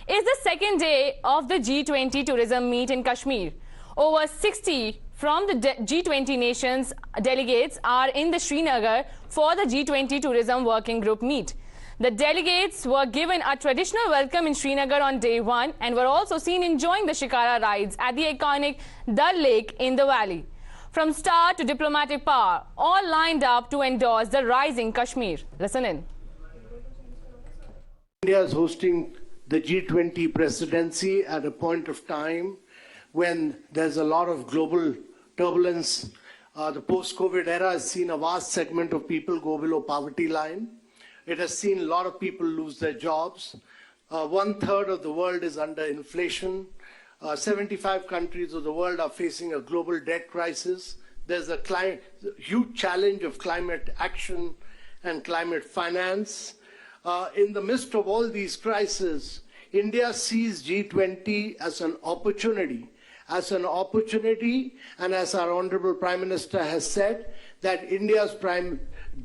is the second day of the G20 tourism meet in Kashmir. Over 60 from the G20 nations delegates are in the Srinagar for the G20 tourism working group meet. The delegates were given a traditional welcome in Srinagar on day one and were also seen enjoying the shikara rides at the iconic Dal Lake in the valley. From star to diplomatic power, all lined up to endorse the rising Kashmir. Listen in. India is hosting the G20 presidency at a point of time when there's a lot of global turbulence. The post-COVID era has seen a vast segment of people go below poverty line. It has seen a lot of people lose their jobs. 1/3 of the world is under inflation. 75 countries of the world are facing a global debt crisis. There's a huge challenge of climate action and climate finance. In the midst of all these crises, India sees G20 as an opportunity, and as our Honorable Prime Minister has said, that India's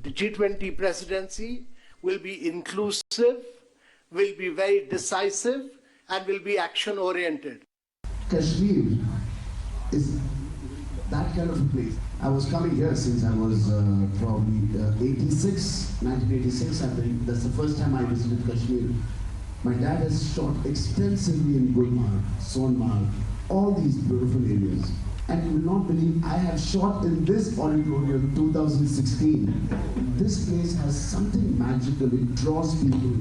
G20 presidency will be inclusive, will be very decisive, and will be action-oriented. Kashmir is that kind of a place. I was coming here since I was probably 1986. I think that's the first time I visited Kashmir. My dad has shot extensively in Gulmarg, Sonmarg, all these beautiful areas. And you will not believe I have shot in this auditorium 2016. This place has something magical. It draws people.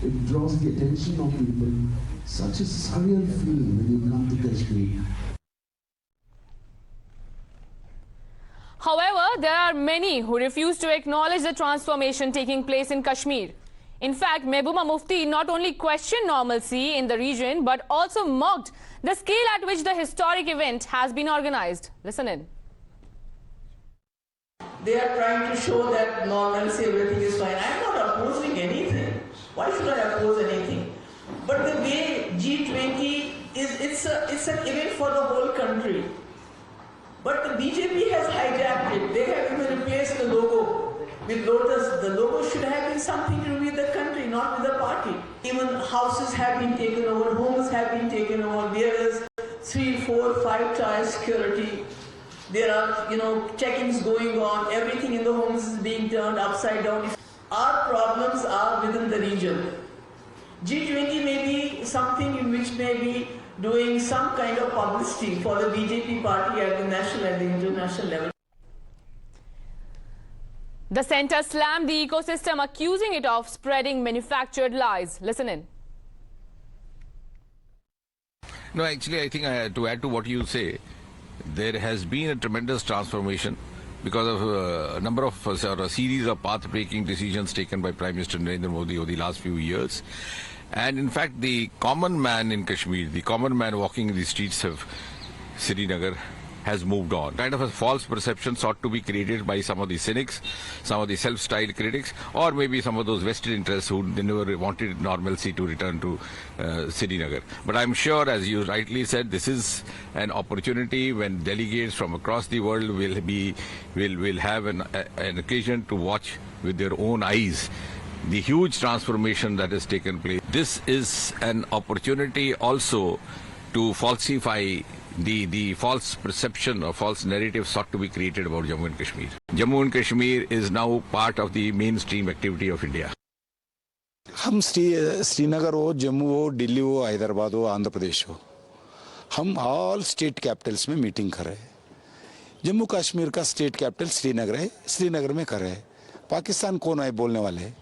It draws the attention of people. Such a surreal feeling when you come to Kashmir. However, there are many who refuse to acknowledge the transformation taking place in Kashmir. In fact, Mehbooba Mufti not only questioned normalcy in the region but also mocked the scale at which the historic event has been organized. Listen in. They are trying to show that normalcy, everything is fine. I am not opposing anything. Why should I oppose anything? But the way G20 is, it's an event for the whole country. But the BJP has hijacked it. They have even replaced the logo with lotus. The logo should have been something to do with the country, not with the party. Even houses have been taken over, homes have been taken over. There is 3, 4, 5-tier security. There are, check-ins going on. Everything in the homes is being turned upside down. Our problems are within the region. G20 may be something in which may be doing some kind of publicity for the BJP party at the national and the international level. The centre slammed the ecosystem, accusing it of spreading manufactured lies. Listen in. No, actually, I think to add to what you say, there has been a tremendous transformation because of a number of a series of path-breaking decisions taken by Prime Minister Narendra Modi over the last few years. And in fact, the common man in Kashmir, the common man walking in the streets of Srinagar, has moved on. Kind of a false perception sought to be created by some of the cynics, some of the self-styled critics, or maybe some of those vested interests who never wanted normalcy to return to Srinagar. But I'm sure, as you rightly said, this is an opportunity when delegates from across the world will have an occasion to watch with their own eyes the huge transformation that has taken place. This is an opportunity also to falsify the false perception or false narrative sought to be created about Jammu and Kashmir. Jammu and Kashmir is now part of the mainstream activity of India. हम श्रीनगर हो, जम्मू हो, दिल्ली हो, हैदराबाद हो, आंध्र प्रदेश हो, हम all state Capitals में meeting कर रहे हैं. जम्मू कश्मीर का स्टेट कैपिटल श्रीनगर है, श्रीनगर में कर रहे हैं. पाकिस्तान कौन है बोलने वाले?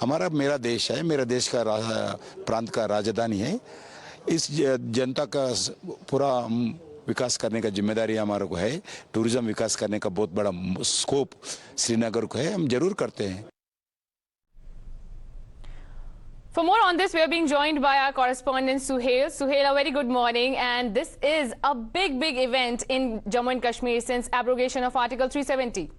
हमारा मेरा देश है, मेरा देश का प्रांत का राजधानी है. इस जनता का पूरा विकास करने का जिम्मेदारी हमारे को है. टूरिज्म विकास करने का बहुत बड़ा स्कोप श्रीनगर को है, हम जरूर करते हैं. For more on this, we are being joined by our correspondent Suhail. Suhail, a very good morning. And this is a big event in Jammu and Kashmir since abrogation of Article 370.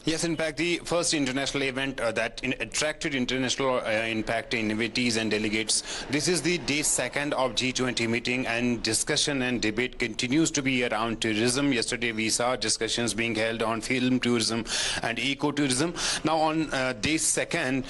Yes, in fact, the first international event that attracted international impact innovators and delegates. This is the day second of G20 meeting, and discussion and debate continues to be around tourism. Yesterday, we saw discussions being held on film tourism and ecotourism. Now, on day second,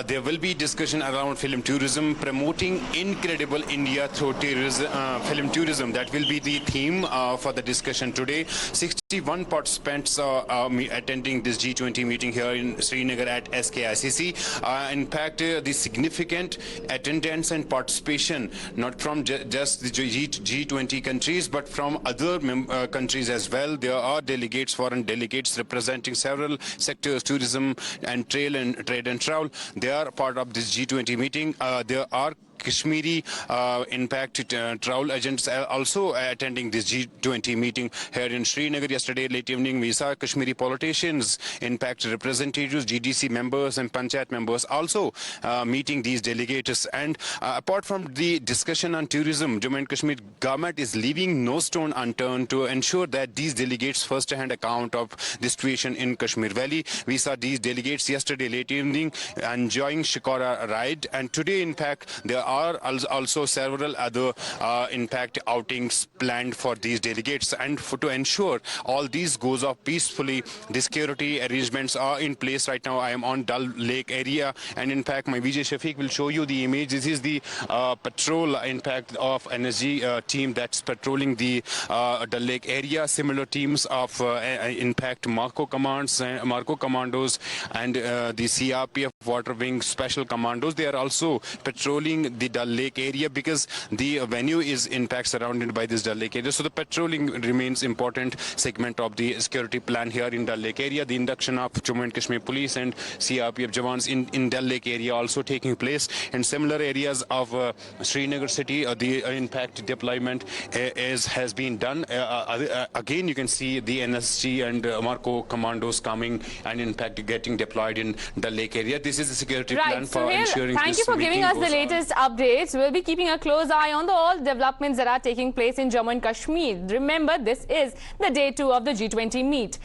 there will be discussion around film tourism, promoting incredible India through tourism, film tourism. That will be the theme for the discussion today. 61 participants attending this G20 meeting here in Srinagar at SKICC. In fact, the significant attendance and participation, not from just the G20 countries, but from other countries as well. There are delegates, foreign delegates representing several sectors, tourism and trade and travel. They are part of this G20 meeting. There are Kashmiri travel agents also attending this G20 meeting here in Srinagar. Yesterday late evening we saw Kashmiri politicians, representatives, GDC members and Panchayat members also meeting these delegates. And apart from the discussion on tourism, Jammu and Kashmir government is leaving no stone unturned to ensure that these delegates first-hand account of the situation in Kashmir Valley. We saw these delegates yesterday late evening enjoying Shikara ride, and today in fact there are also several other outings planned for these delegates, and to ensure all these goes off peacefully, the security arrangements are in place. Right now I am on Dal Lake area, and in fact my Vijay Shafiq will show you the image. This is the patrol of energy team that's patrolling the Dal Lake area. Similar teams of Marco commandos and the CRPF water wing special commandos, they are also patrolling the Dal Lake area, because the venue is in fact surrounded by this Dal Lake area. So the patrolling remains important segment of the security plan here in Dal Lake area. The induction of Jammu and Kashmir police and CRPF Jawans in Dal Lake area also taking place. In similar areas of Srinagar city, the impact deployment has been done. Again, you can see the NSG and Marco commandos coming and in fact getting deployed in Dal Lake area. This is the security plan for ensuring thank you for giving us the latest updates. We'll be keeping a close eye on all developments that are taking place in Jammu and Kashmir. Remember, this is the day 2 of the G20 meet.